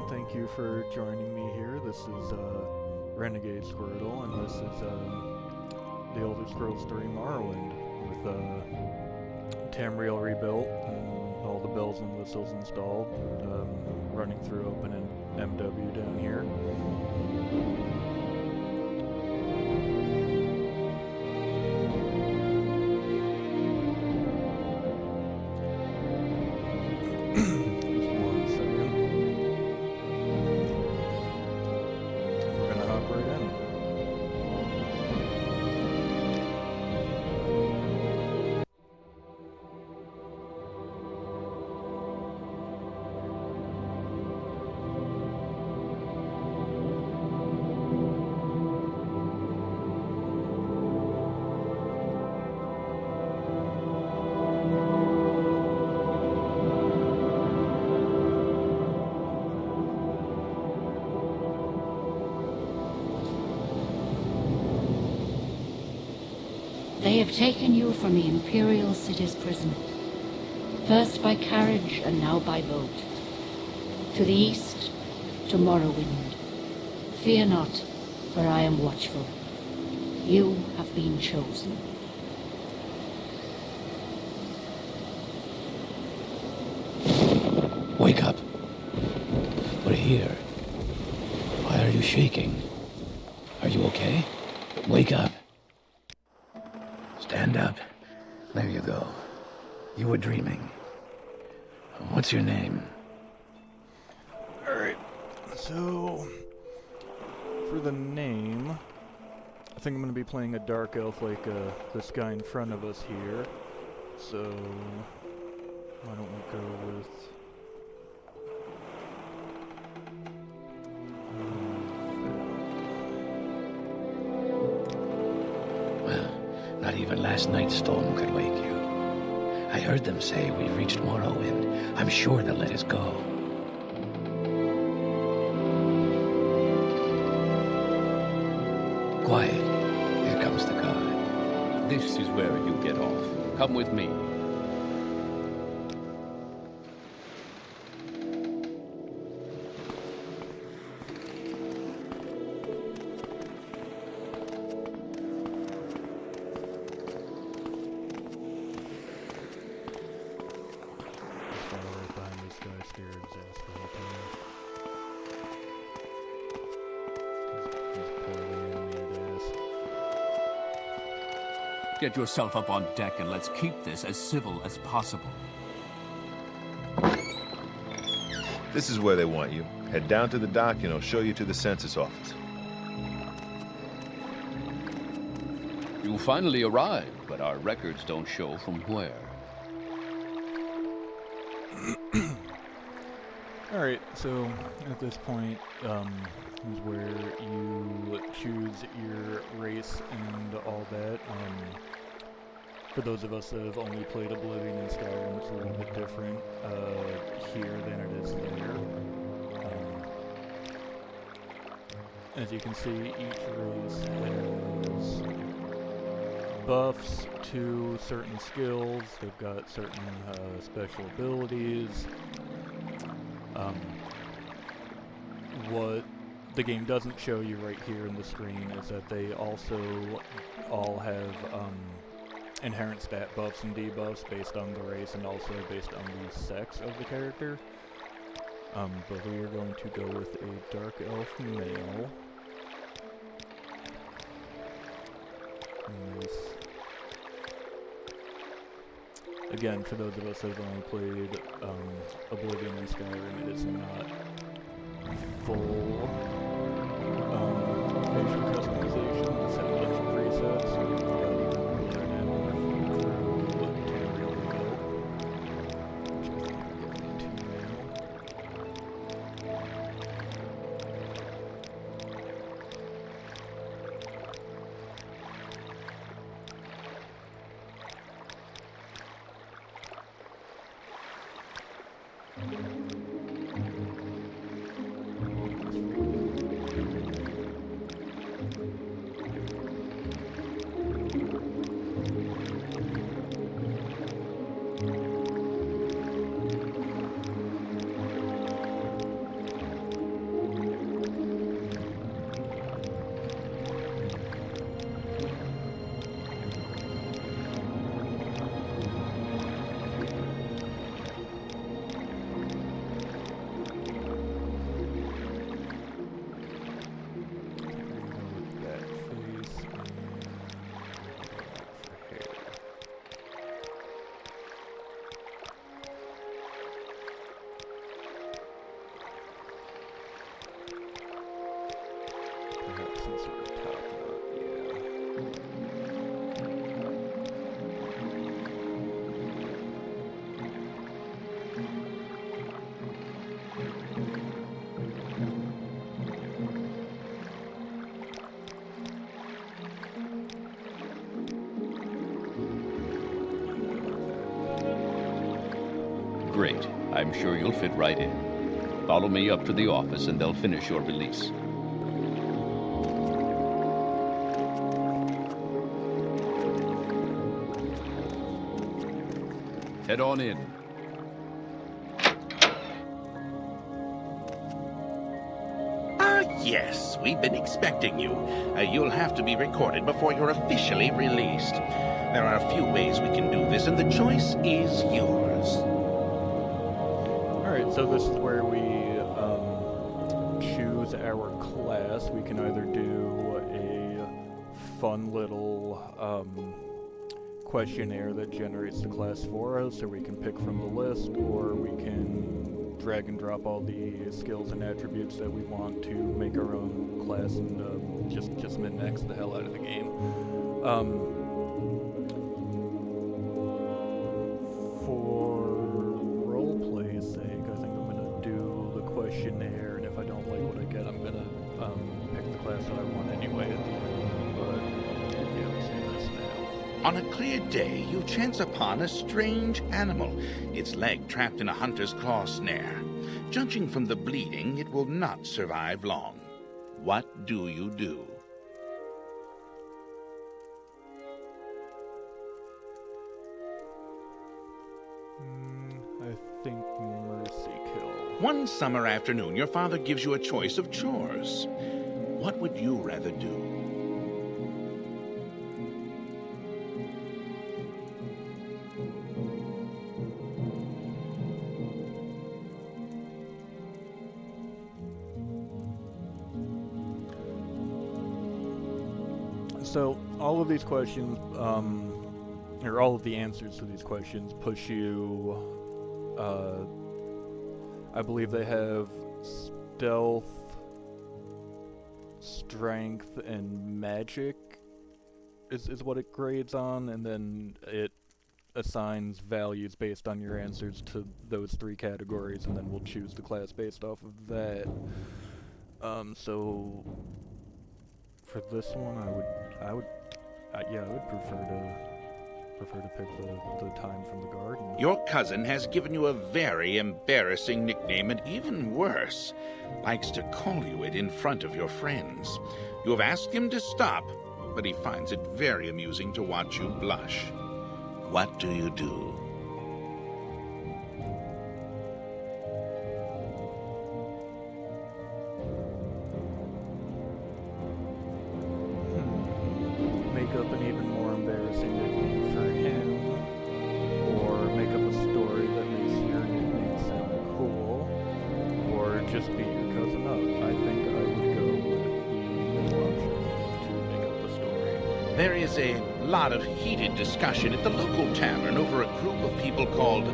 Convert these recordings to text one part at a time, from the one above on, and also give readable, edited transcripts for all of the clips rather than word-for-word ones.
Thank you for joining me here. This is Renegade Squirtle, and this is the Elder Scrolls 3 Morrowind with Tamriel rebuilt and all the bells and whistles installed. Running through open and MW down here. They have taken you from the Imperial City's prison, first by carriage and now by boat. To the east, to Morrowind. Fear not, for I am watchful. You have been chosen. Wake up. We're here. Why are you shaking? Are you okay? Wake up. Stand up. There you go. You were dreaming. What's your name? Alright, so for the name, I think I'm going to be playing a dark elf like this guy in front of us here. So why don't we go with Well, not even last night's storm could wake you. I heard them say we've reached Morrowind. I'm sure they'll let us go. Quiet. Here comes the guard. This is where you get off. Come with me. Get yourself up on deck and let's keep this as civil as possible. This is where they want you. Head down to the dock and I'll show you to the census office. You finally arrived, but our records don't show from where. Alright, so at this point is where you choose your race and all that. For those of us that have only played Oblivion and Skyrim, it's a little bit different here than it is there. As you can see, each race has buffs to certain skills. They've got certain special abilities. What the game doesn't show you right here in the screen is that they also all have inherent stat buffs and debuffs based on the race and also based on the sex of the character. But we are going to go with a dark elf male. Nice. Again, for those of us that have only played Oblivion and Skyrim, it is not full facial customization. It's had a bunch of presets, so we've got even loaded in through Tamriel rebuild, which I think we're getting into now. some sort of top knot, yeah. Great. I'm sure you'll fit right in. Follow me up to the office and they'll finish your release. Head on in. Yes, we've been expecting you. You'll have to be recorded before you're officially released. There are a few ways we can do this, and the choice is yours. Alright, so this is where we choose our class. We can either do a fun little questionnaire that generates the class for us, or we can pick from the list, or we can drag and drop all the skills and attributes that we want to make our own class and just min-max the hell out of the game. For roleplay's sake, I think I'm gonna do the questionnaire, and if I don't like what I get, I'm gonna pick the class that I want anyway at the end. But yeah, let's do this now. On a clear day, you chance upon a strange animal, its leg trapped in a hunter's claw snare. Judging from the bleeding, it will not survive long. What do you do? I think mercy kill. One summer afternoon, your father gives you a choice of chores. What would you rather do? So, all of these questions, or all of the answers to these questions push you, I believe they have stealth, strength, and magic is what it grades on, and then it assigns values based on your answers to those three categories, and then we'll choose the class based off of that. So for this one, I would prefer to pick the time from the garden. Your cousin has given you a very embarrassing nickname, and even worse, likes to call you it in front of your friends. You have asked him to stop, but he finds it very amusing to watch you blush. What do you do? Make up an even more embarrassing nickname for him, or make up a story that makes your nickname sound cool, or just beat your cousin up. I think I would go with the middle option to make up the story. There is a lot of heated discussion at the local tavern over a group of people called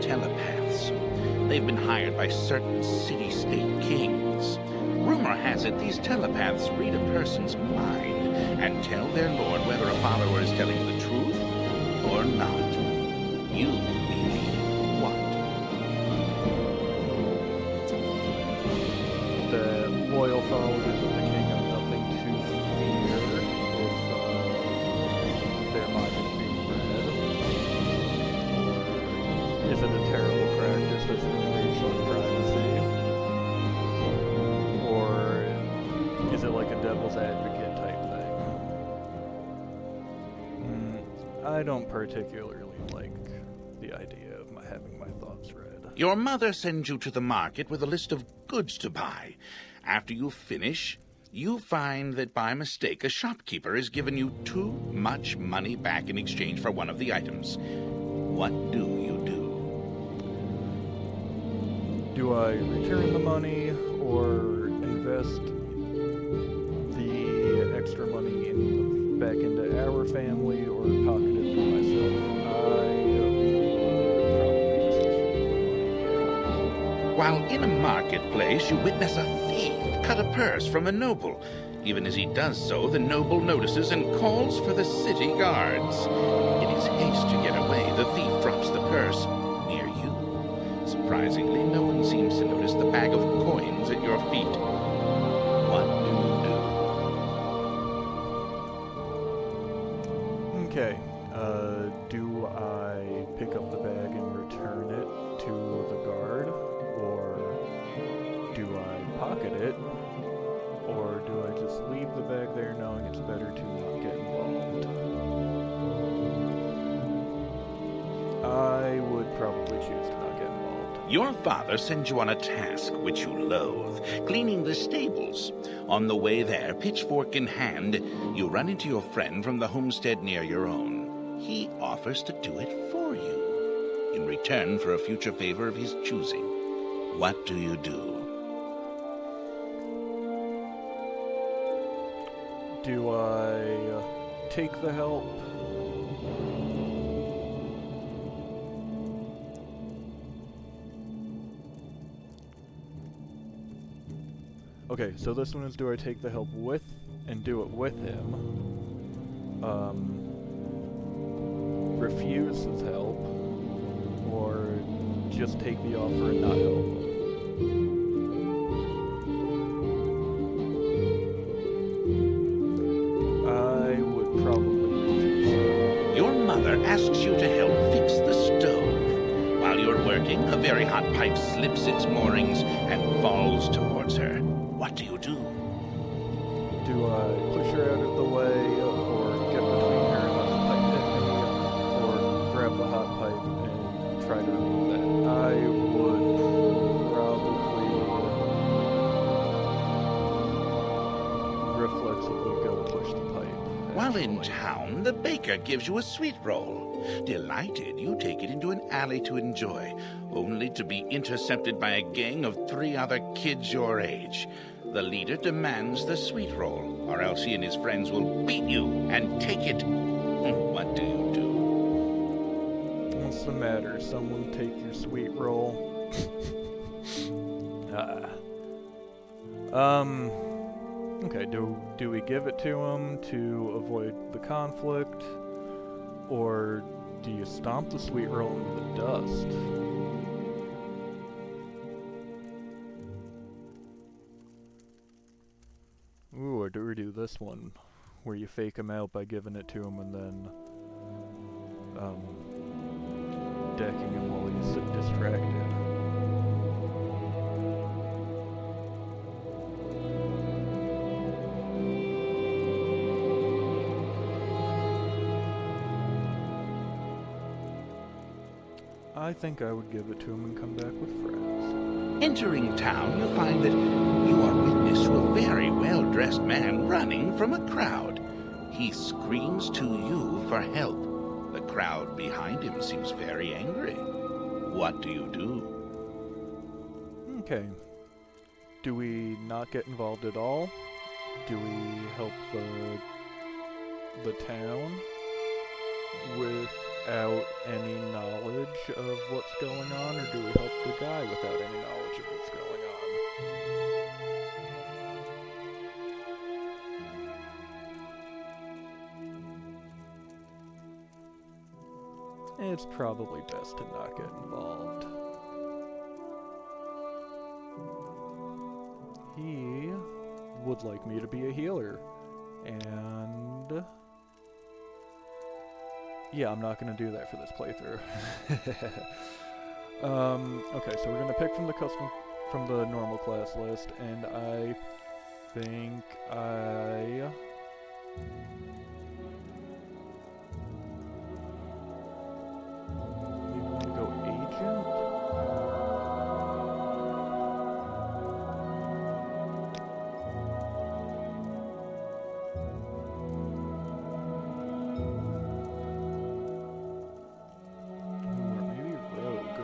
telepaths. They've been hired by certain city-state kings. Rumor has it these telepaths read a person's mind and tell their lord whether a follower is telling the truth or not. You believe what? The loyal followers of the king have nothing to fear if their mind is being read. Or is it a terrible practice that's an invasion of privacy? Or is it like a devil's advocate type thing? I don't particularly like the idea of having my thoughts read. Your mother sends you to the market with a list of goods to buy. After you finish, you find that by mistake a shopkeeper has given you too much money back in exchange for one of the items. What do you do? Do I return the money or invest the extra money back into our family or pocket it for myself? While in a marketplace, you witness a thief cut a purse from a noble. Even as he does so, the noble notices and calls for the city guards. In his haste to get away, the thief drops the purse near you. Surprisingly, no one seems to notice the bag of coins at your feet. What do you do? Okay. Do I pick up the bag and return it to the guard? Or do I pocket it? Or do I just leave the bag there knowing it's better to not get involved? I would probably choose to not get involved. Your father sends you on a task which you loathe, cleaning the stables. On the way there, pitchfork in hand, you run into your friend from the homestead near your own. He offers to do it for you, in return for a future favor of his choosing. What do you do? Do I take the help? Okay, so this one is, do I take the help with and do it with him? Refuse his help, or just take the offer and not help him? I would probably refuse him. Your mother asks you to help fix the stove. While you're working, a very hot pipe slips its moorings and falls towards her. What do you do? Do I push her out of the way, or get between her and let the pipe hit me, or grab the hot pipe and try to remove that? I would probably reflexively go push the pipe. While in actually. town, the baker gives you a sweet roll. Delighted, you take it into an alley to enjoy, only to be intercepted by a gang of 3 other kids your age. The leader demands the sweet roll, or else he and his friends will beat you and take it. What do you do? What's the matter? Someone take your sweet roll? Okay, do we give it to him to avoid the conflict? Or do you stomp the sweet roll into the dust? Ooh, or do we do this one, where you fake him out by giving it to him and then, decking him while he's distracted? I think I would give it to him and come back with friends. Entering town, you find that you are witness to a very well-dressed man running from a crowd. He screams to you for help. The crowd behind him seems very angry. What do you do? Okay. Do we not get involved at all? Do we help the town without any knowledge of what's going on, or do we help the guy without any knowledge of what's going on? It's probably best to not get involved. He would like me to be a healer, and yeah, I'm not gonna do that for this playthrough. Okay, so we're gonna pick from the normal class list, and I think maybe want to go agent. Or maybe rogue.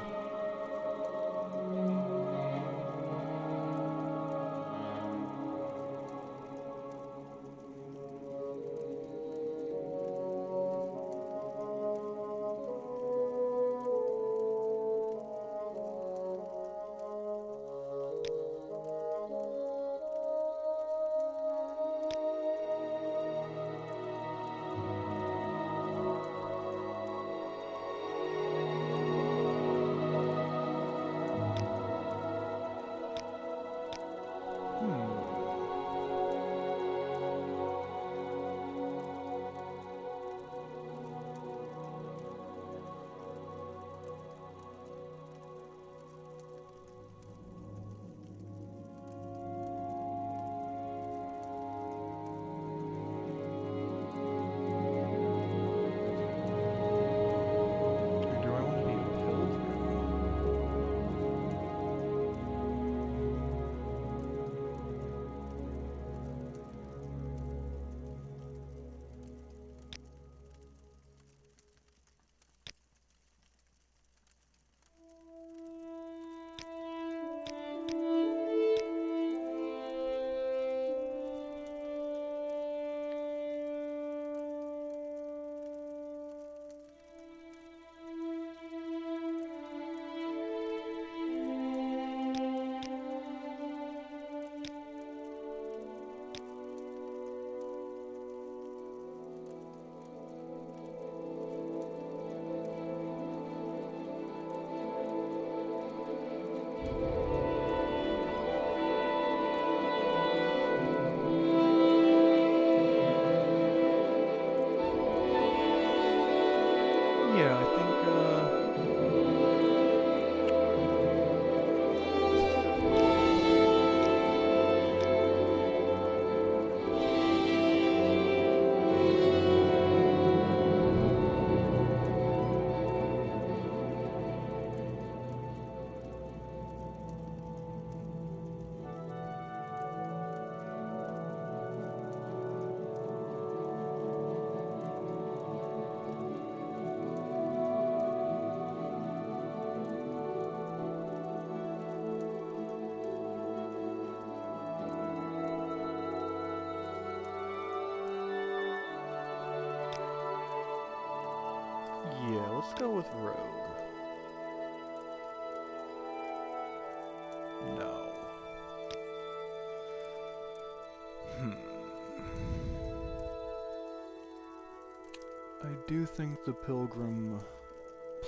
let's go with Rogue. No. I do think the Pilgrim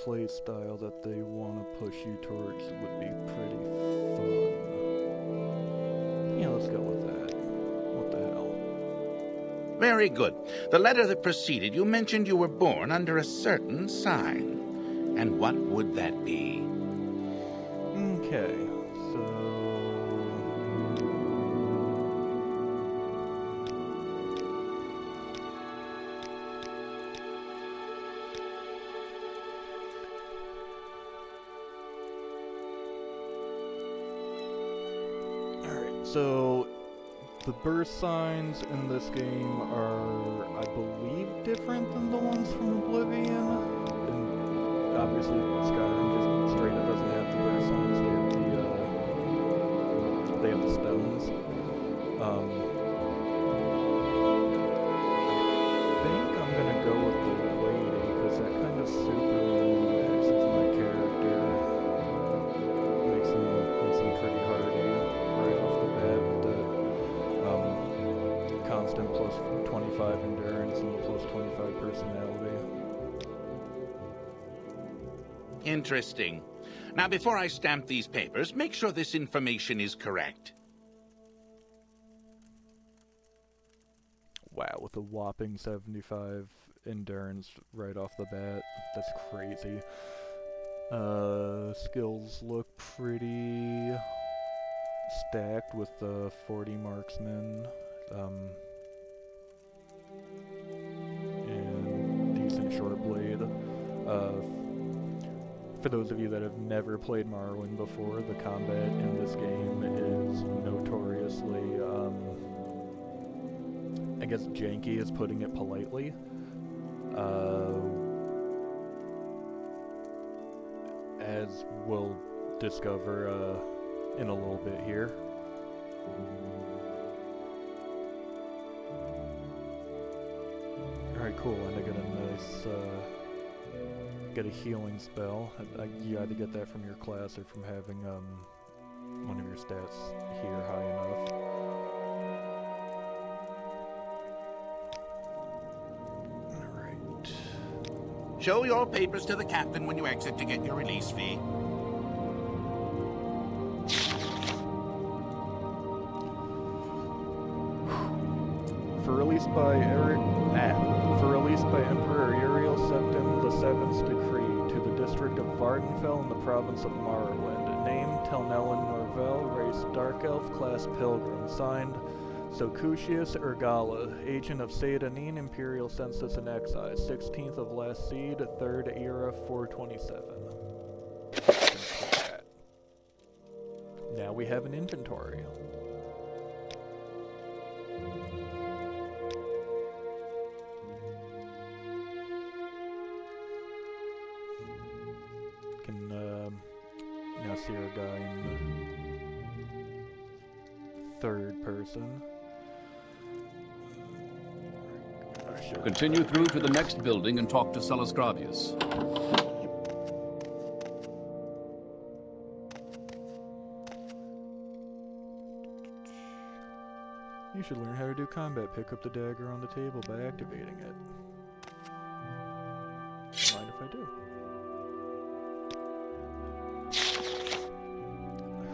playstyle that they want to push you towards would be pretty fun. Yeah, let's go with that. What the hell? Very good. The letter that preceded you mentioned you were born under a certain sign. And what would that be? Okay, so... Alright, so the birth signs in this game are, I believe, different than the ones from Oblivion. And obviously Skyrim just straight up doesn't have the birth signs, they have the stones. I think I'm gonna go with the lady, because that kind of super maxes my character. Makes him pretty hardy right off the bat with the constant plus 25 endurance and plus 25 personality. Interesting. Now, before I stamp these papers, make sure this information is correct. Wow, with a whopping 75 endurance right off the bat. That's crazy. Skills look pretty stacked with the 40 marksmen. And decent short blade. For those of you that have never played Morrowind before, the combat in this game is notoriously, I guess janky is putting it politely. As we'll discover in a little bit here. Alright, cool, and I get a nice, get a healing spell. You either get that from your class or from having one of your stats here high enough. Alright. Show your papers to the captain when you exit to get your release fee. For release by Emperor Uriel Septim the Seventh's decree to the district of VVardenfell in the province of Morrowind. Name Telnellin Norvel, race Dark Elf, class Pilgrim. Signed Socucius Ergala, agent of Sadanin, Imperial Census and Excise, 16th of last seed, 3rd era, 427. Now we have an inventory. Can now see our guy in third person. Continue through to the next building and talk to Celisgravius. You should learn how to do combat. Pick up the dagger on the table by activating it. Mind if I do?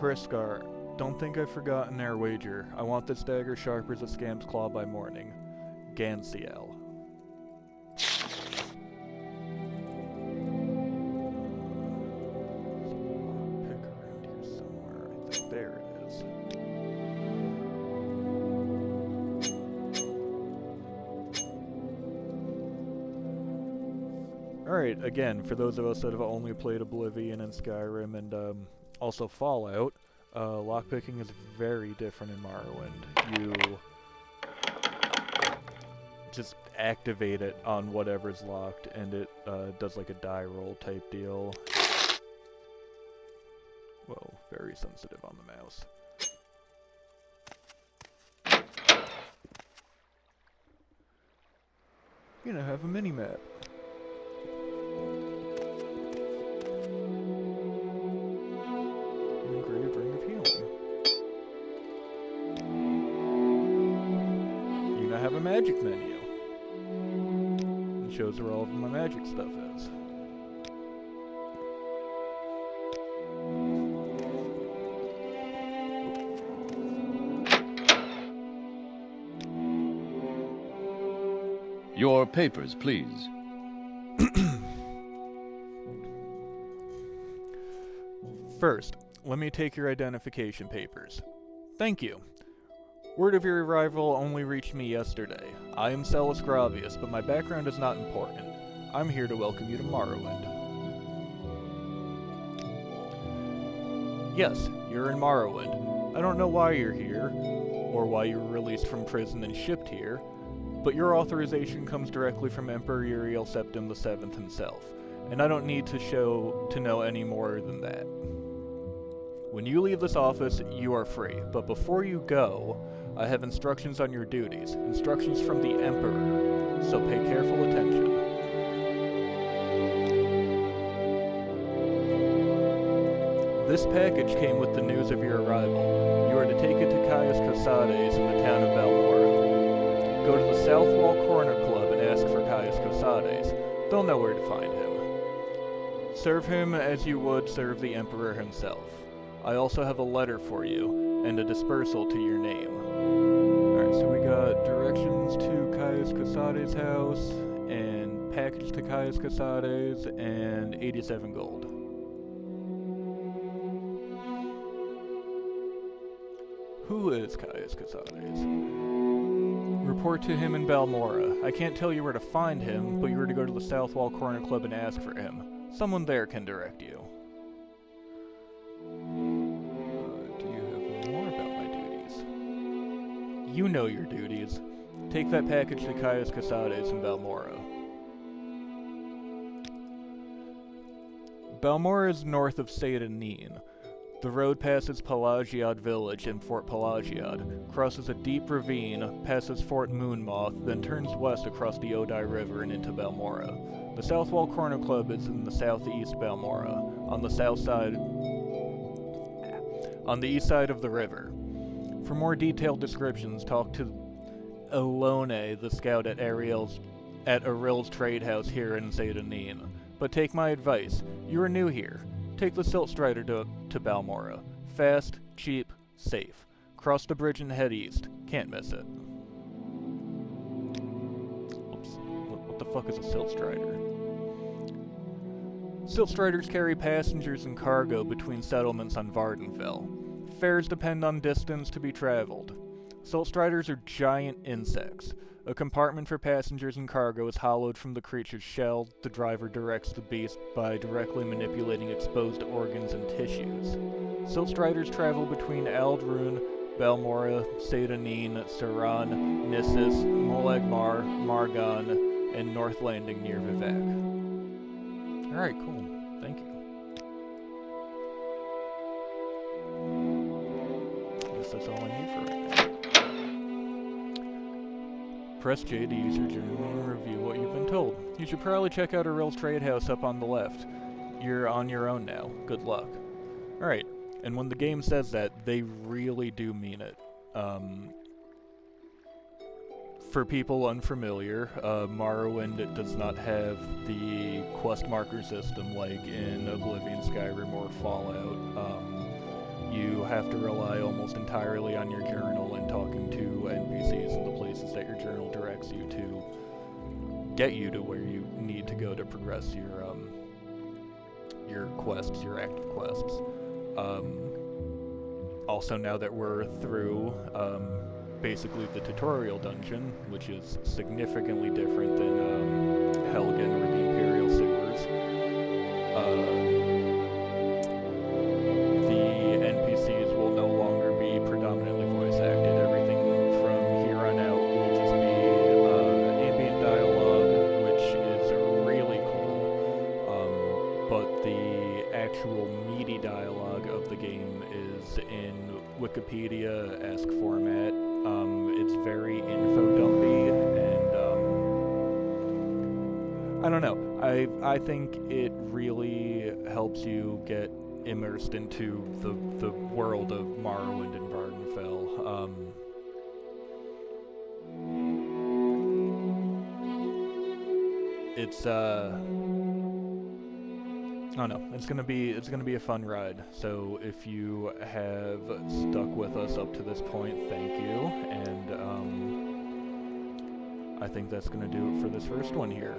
Hriskar, don't think I've forgotten our wager. I want this dagger sharp as a scam's claw by morning. Gansiel. Pick around here somewhere. I think there it is. Alright, again, for those of us that have only played Oblivion and Skyrim and also Fallout, lockpicking is very different in Morrowind. You just activate it on whatever's locked, and it does like a die roll type deal. Whoa, very sensitive on the mouse. You now have a mini-map. I have a magic menu. It shows where all of my magic stuff is. Your papers, please. First, let me take your identification papers. Thank you. Word of your arrival only reached me yesterday. I am Celis Gravius, but my background is not important. I'm here to welcome you to Morrowind. Yes, you're in Morrowind. I don't know why you're here, or why you were released from prison and shipped here, but your authorization comes directly from Emperor Uriel Septim VII himself, and I don't need to know any more than that. When you leave this office, you are free, but before you go, I have instructions on your duties, instructions from the Emperor, so pay careful attention. This package came with the news of your arrival. You are to take it to Caius Casades in the town of Balmora. Go to the South Wall Corner Club and ask for Caius Casades. They'll know where to find him. Serve him as you would serve the Emperor himself. I also have a letter for you, and a dispersal to your name. Alright, so we got directions to Caius Casades' house, and package to Caius Casades, and 87 gold. Who is Caius Casades? Report to him in Balmora. I can't tell you where to find him, but you are to go to the South Wall Corner Club and ask for him. Someone there can direct you. You know your duties. Take that package to Caius Casades in Balmora. Balmora is north of Seyda-Neen. The road passes Pelagiad village and Fort Pelagiad, crosses a deep ravine, passes Fort Moonmoth, then turns west across the Odai River and into Balmora. The South Wall Corner Club is in the southeast Balmora, on the east side of the river. For more detailed descriptions, talk to Elone, the scout at Aril's trade house here in Seyda-Neen. But take my advice. You are new here. Take the Silt Strider to Balmora. Fast, cheap, safe. Cross the bridge and head east. Can't miss it. Oops. What the fuck is a Silt Strider? Silt Striders carry passengers and cargo between settlements on Vardenfell. Fares depend on distance to be traveled. Silt Striders are giant insects. A compartment for passengers and cargo is hollowed from the creature's shell. The driver directs the beast by directly manipulating exposed organs and tissues. Silt Striders travel between Aldrune, Balmora, Seyda-Neen, Saran, Nissus, Molegmar, Margon, and North Landing near Vivek. Alright, cool. Thank you. That's all I need for right now. Press J to use your journal and review what you've been told. You should probably check out Aril's trade house up on the left. You're on your own now. Good luck. Alright, and when the game says that, they really do mean it. For people unfamiliar, Morrowind does not have the quest marker system like in Oblivion, Skyrim, or Fallout. You have to rely almost entirely on your journal and talking to NPCs and the places that your journal directs you to get you to where you need to go to progress your quests, your active quests. Also, now that we're through basically the tutorial dungeon, which is significantly different than Helgen or the Imperial Sewers, NPCs will no longer be predominantly voice acted. Everything from here on out will just be ambient dialogue, which is really cool. But the actual meaty dialogue of the game is in Wikipedia-esque format. It's very info-dumpy, and I don't know. I think it really helps you get immersed into the world of Morrowind and Vardenfell. it's oh no, it's gonna be a fun ride. So if you have stuck with us up to this point, thank you, and I think that's gonna do it for this first one here.